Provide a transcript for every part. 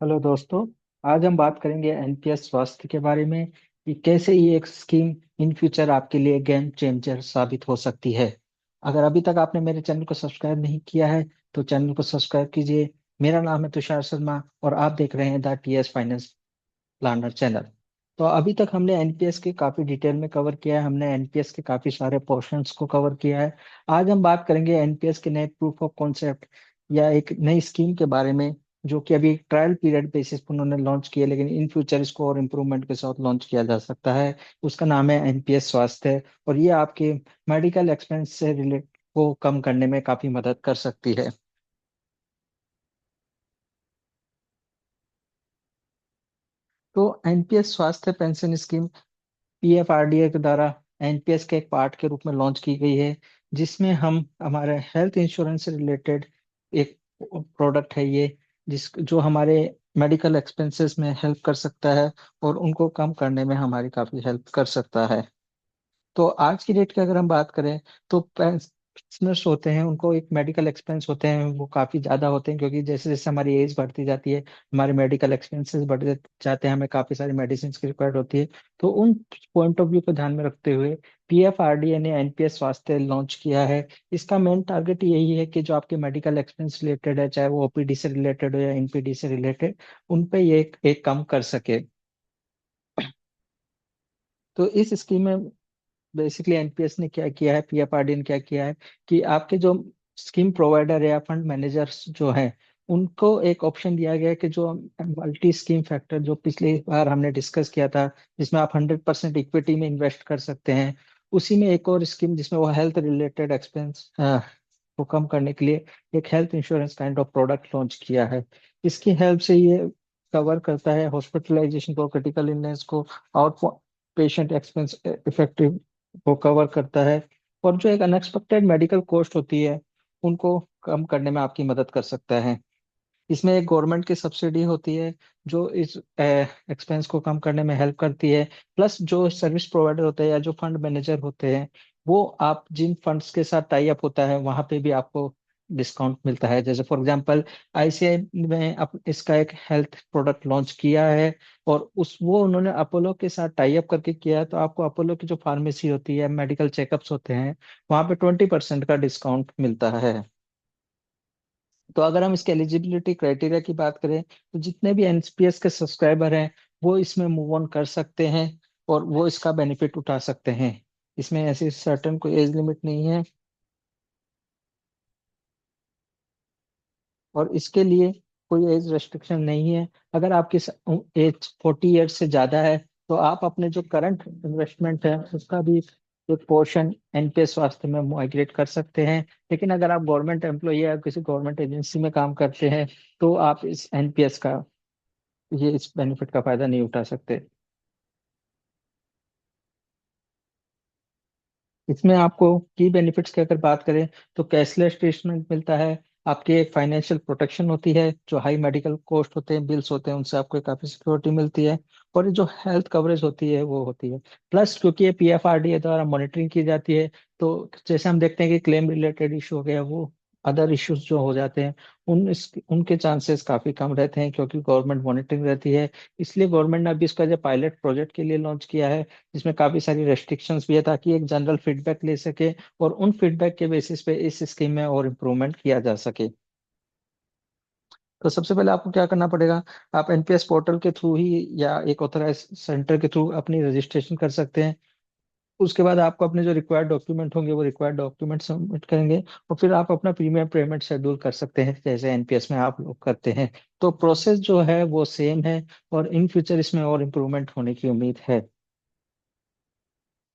Hello दोस्तों। आज हम बात करेंगे एनपीएस स्वास्थ्य के बारे में कि कैसे ये एक स्कीम इन फ्यूचर आपके लिए गेम चेंजर साबित हो सकती है। अगर अभी तक आपने मेरे चैनल को सब्सक्राइब नहीं किया है तो चैनल को सब्सक्राइब कीजिए। मेरा नाम है तुषार शर्मा और आप देख रहे हैं the TS finance planner channel. तो अभी तक हमने एनपीएस के काफी डिटेल में कवर किया है, हमने एनपीएस के काफी सारे पोर्शंस को कवर किया है। आज हम बात करेंगे एनपीएस के नए प्रूफ ऑफ कॉन्सेप्ट या एक नई स्कीम के बारे में, जो कि अभी ट्रायल पीरियड बेसिस पर उन्होंने लॉन्च किया, लेकिन इन फ्यूचर इसको और इम्प्रूवमेंट के साथ लॉन्च किया जा सकता है। उसका नाम है एनपीएस स्वास्थ्य और ये आपके मेडिकल एक्सपेंस से रिलेट को कम करने में काफी मदद कर सकती है। तो एनपीएस स्वास्थ्य पेंशन स्कीम पीएफआरडीए के द्वारा एनपीएस के एक पार्ट के रूप में लॉन्च की गई है, जिसमें हम हमारे हेल्थ इंश्योरेंस से रिलेटेड एक प्रोडक्ट है ये, जिस जो हमारे मेडिकल एक्सपेंसेस में हेल्प कर सकता है और उनको कम करने में हमारी काफी हेल्प कर सकता है। तो आज की डेट की अगर हम बात करें तो पेंशनर्स होते हैं, उनको एक मेडिकल एक्सपेंस होते हैं, वो काफ़ी ज़्यादा होते हैं, क्योंकि जैसे जैसे हमारी एज बढ़ती जाती है हमारे मेडिकल एक्सपेंसेस बढ़ जाते हैं, हमें काफ़ी सारी मेडिसिन की रिक्वायर्ड होती है। तो उन पॉइंट ऑफ व्यू को ध्यान में रखते हुए पीएफआरडीए ने एनपीएस स्वास्थ्य लॉन्च किया है। इसका मेन टारगेट यही है कि जो आपके मेडिकल एक्सपेंस रिलेटेड है, चाहे वो ओपीडी से रिलेटेड हो या एनपीडी से रिलेटेड, उन पे ये एक कम कर सके। तो इस स्कीम में बेसिकली एनपीएस ने क्या किया है, पीएफआरडी ने क्या किया है कि आपके जो स्कीम प्रोवाइडर या फंड मैनेजर्स जो हैं, उनको एक ऑप्शन दिया गया है कि जो मल्टी स्कीम फैक्टर जो पिछली बार हमने डिस्कस किया था, जिसमें आप 100% इक्विटी में इन्वेस्ट कर सकते हैं, उसी में एक और स्कीम जिसमें वो हेल्थ रिलेटेड एक्सपेंस को कम करने के लिए एक health insurance kind of product launch किया है। इसकी हेल्प से ये कवर करता है हॉस्पिटलाइजेशन को, क्रिटिकल इलनेस को, और पेशेंट एक्सपेंस इफेक्टिव को कवर करता है, और जो एक अनएक्सपेक्टेड मेडिकल कॉस्ट होती है उनको कम करने में आपकी मदद कर सकता है। इसमें एक गवर्नमेंट की सब्सिडी होती है जो इस एक्सपेंस को कम करने में हेल्प करती है। प्लस जो सर्विस प्रोवाइडर होते हैं या जो फंड मैनेजर होते हैं, वो आप जिन फंड्स के साथ टाई अप होता है वहां पे भी आपको डिस्काउंट मिलता है। जैसे फॉर एग्जांपल आईसीआई में इसका एक हेल्थ प्रोडक्ट लॉन्च किया है, और उस वो उन्होंने अपोलो के साथ टाई अप करके किया है, तो आपको अपोलो की जो फार्मेसी होती है, मेडिकल चेकअप्स होते हैं, वहां पे 20% का डिस्काउंट मिलता है। तो अगर हम इसके एलिजिबिलिटी क्राइटेरिया की बात करें तो जितने भी एनपीएस के सब्सक्राइबर हैं वो इसमें मूव ऑन कर सकते हैं और वो इसका बेनिफिट उठा सकते हैं। इसमें ऐसी सर्टेन कोई एज लिमिट नहीं है, और इसके लिए कोई एज रेस्ट्रिक्शन नहीं है। अगर आपकी एज 40 ईयर्स से ज़्यादा है तो आप अपने जो करंट इन्वेस्टमेंट है उसका भी एक पोर्शन एनपीएस स्वास्थ्य में माइग्रेट कर सकते हैं। लेकिन अगर आप गवर्नमेंट एम्प्लॉई या किसी गवर्नमेंट एजेंसी में काम करते हैं तो आप इस एनपीएस का ये इस बेनिफिट का फायदा नहीं उठा सकते। इसमें आपको की बेनिफिट्स की अगर बात करें तो कैशलेस ट्रीटमेंट मिलता है, आपकी एक फाइनेंशियल प्रोटेक्शन होती है, जो हाई मेडिकल कॉस्ट होते हैं, बिल्स होते हैं, उनसे आपको काफी सिक्योरिटी मिलती है, और ये जो हेल्थ कवरेज होती है वो होती है। प्लस क्योंकि ये पीएफआरडीए द्वारा मॉनिटरिंग की जाती है, तो जैसे हम देखते हैं कि क्लेम रिलेटेड इशू हो गया, वो अदर इश्यूज जो हो जाते हैं उनके चांसेस काफी कम रहते हैं, क्योंकि गवर्नमेंट मॉनिटरिंग रहती है। इसलिए गवर्नमेंट ने अभी इसका जो पायलट प्रोजेक्ट के लिए लॉन्च किया है, जिसमें काफी सारी रेस्ट्रिक्शंस भी है, ताकि एक जनरल फीडबैक ले सके और उन फीडबैक के बेसिस पे इस स्कीम में और इम्प्रूवमेंट किया जा सके। तो सबसे पहले आपको क्या करना पड़ेगा, आप एनपीएस पोर्टल के थ्रू ही या एक ऑथराइज सेंटर के थ्रू अपनी रजिस्ट्रेशन कर सकते हैं। उसके बाद आपको अपने जो रिक्वायर्ड डॉक्यूमेंट होंगे वो रिक्वायर्ड डॉक्यूमेंट सबमिट करेंगे, और फिर आप अपना प्रीमियम पेमेंट शेड्यूल कर सकते हैं जैसे एनपीएस में आप लोग करते हैं। तो प्रोसेस जो है वो सेम है, और इन फ्यूचर इसमें और इम्प्रूवमेंट होने की उम्मीद है।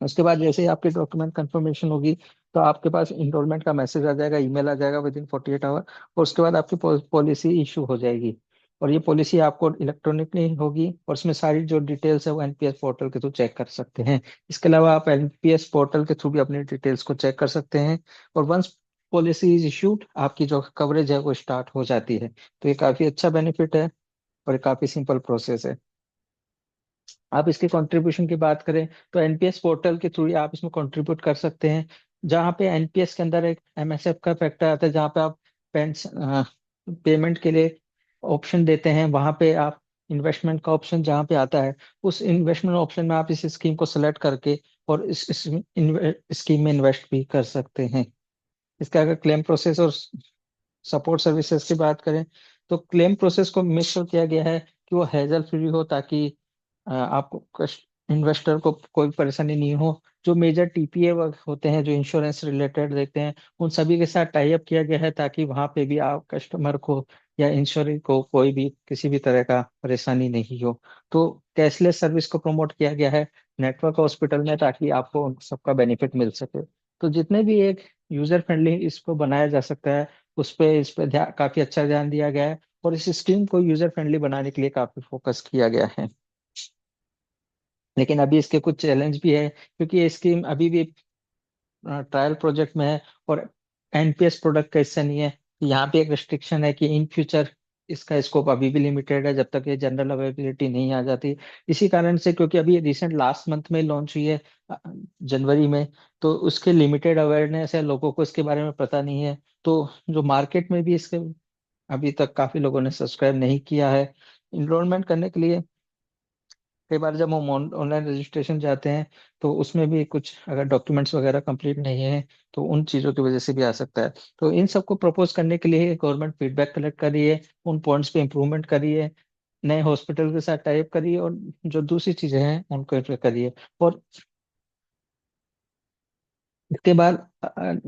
उसके बाद जैसे ही आपकी डॉक्यूमेंट कंफर्मेशन होगी तो आपके पास इनरोलमेंट का मैसेज आ जाएगा, ईमेल आ जाएगा विद इन 48 आवर, और उसके बाद आपकी पॉलिसी इशू हो जाएगी। और ये पॉलिसी आपको इलेक्ट्रॉनिकली होगी, और इसमें सारी जो डिटेल्स है वो एनपीएस पोर्टल के थ्रू चेक कर सकते हैं। इसके अलावा आप एनपीएस पोर्टल के थ्रू भी अपनी डिटेल्स को चेक कर सकते हैं, और वंस पॉलिसी इज इशूड आपकी जो कवरेज है वो स्टार्ट हो जाती है। तो ये काफ़ी अच्छा बेनिफिट है और ये काफ़ी सिंपल प्रोसेस है। आप इसके कंट्रीब्यूशन की बात करें तो एनपीएस पोर्टल के थ्रू आप इसमें कंट्रीब्यूट कर सकते हैं, जहाँ पे एनपीएस के अंदर एक एमएसएफ का फैक्टर आता है, जहाँ पे आप पेंशन पेमेंट के लिए ऑप्शन देते हैं, वहां पे आप इन्वेस्टमेंट का ऑप्शन जहाँ पे आता है, उस इन्वेस्टमेंट ऑप्शन में आप इस स्कीम को सेलेक्ट करके और इस स्कीम में इन्वेस्ट भी कर सकते हैं। इसका अगर क्लेम प्रोसेस और सपोर्ट सर्विसेज की बात करें, तो क्लेम प्रोसेस को मेक श्योर किया गया है कि वो हैजल फ्री हो, ताकि आपको इन्वेस्टर को कोई परेशानी नहीं हो। जो मेजर टीपीए होते हैं जो इंश्योरेंस रिलेटेड देखते हैं, उन सभी के साथ टाई अप किया गया है, ताकि वहां पे भी आप कस्टमर को या इंश्योरेंस को कोई भी किसी भी तरह का परेशानी नहीं हो। तो कैशलेस सर्विस को प्रमोट किया गया है नेटवर्क हॉस्पिटल में, ताकि आपको उन सबका बेनिफिट मिल सके। तो जितने भी एक यूजर फ्रेंडली इसको बनाया जा सकता है, इस पे ध्यान, काफी अच्छा ध्यान दिया गया है, और इस स्कीम को यूजर फ्रेंडली बनाने के लिए काफी फोकस किया गया है। लेकिन अभी इसके कुछ चैलेंज भी है, क्योंकि ये स्कीम अभी भी ट्रायल प्रोजेक्ट में है, और एनपीएस प्रोडक्ट का हिस्सा नहीं है। यहाँ पे एक रिस्ट्रिक्शन है कि इन फ्यूचर इसका स्कोप अभी भी लिमिटेड है, जब तक ये जनरल अवेलेबिलिटी नहीं आ जाती। इसी कारण से, क्योंकि अभी रिसेंट लास्ट मंथ में लॉन्च हुई है, जनवरी में, तो उसके लिमिटेड अवेयरनेस है, लोगों को इसके बारे में पता नहीं है। तो जो मार्केट में भी इसके अभी तक काफी लोगों ने सब्सक्राइब नहीं किया है। इनरोलमेंट करने के लिए कई बार जब हम ऑनलाइन रजिस्ट्रेशन जाते हैं, तो उसमें भी कुछ अगर डॉक्यूमेंट्स वगैरह कंप्लीट नहीं है, तो उन चीज़ों की वजह से भी आ सकता है। तो इन सबको प्रपोज करने के लिए गवर्नमेंट फीडबैक कलेक्ट करिए, उन पॉइंट्स पे इम्प्रूवमेंट करिए, नए हॉस्पिटल के साथ टाइप करिए, और जो दूसरी चीजें हैं उनको करिए। और इसके बाद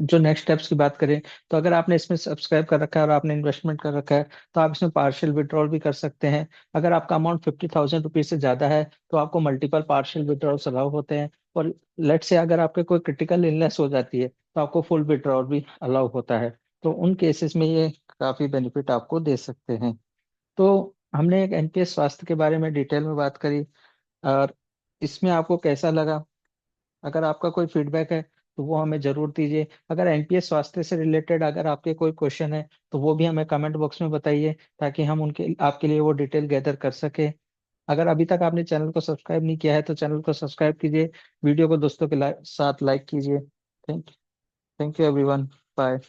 जो नेक्स्ट स्टेप्स की बात करें, तो अगर आपने इसमें सब्सक्राइब कर रखा है और आपने इन्वेस्टमेंट कर रखा है, तो आप इसमें पार्शियल विड्रॉल भी कर सकते हैं। अगर आपका अमाउंट 50,000 रुपीज से ज्यादा है, तो आपको मल्टीपल पार्शियल विड्रॉल्स अलाउ होते हैं। और लेट से अगर आपके कोई क्रिटिकल इलनेस हो जाती है, तो आपको फुल विड्रॉल भी अलाउ होता है। तो उन केसेस में ये काफी बेनिफिट आपको दे सकते हैं। तो हमने एक एनपीएस स्वास्थ्य के बारे में डिटेल में बात करी, और इसमें आपको कैसा लगा? अगर आपका कोई फीडबैक है तो वो हमें जरूर दीजिए। अगर एनपीएस स्वास्थ्य से रिलेटेड अगर आपके कोई क्वेश्चन है, तो वो भी हमें कमेंट बॉक्स में बताइए, ताकि हम उनके आपके लिए वो डिटेल गैदर कर सके। अगर अभी तक आपने चैनल को सब्सक्राइब नहीं किया है, तो चैनल को सब्सक्राइब कीजिए, वीडियो को दोस्तों के साथ लाइक कीजिए। Thank thank you everyone. Bye.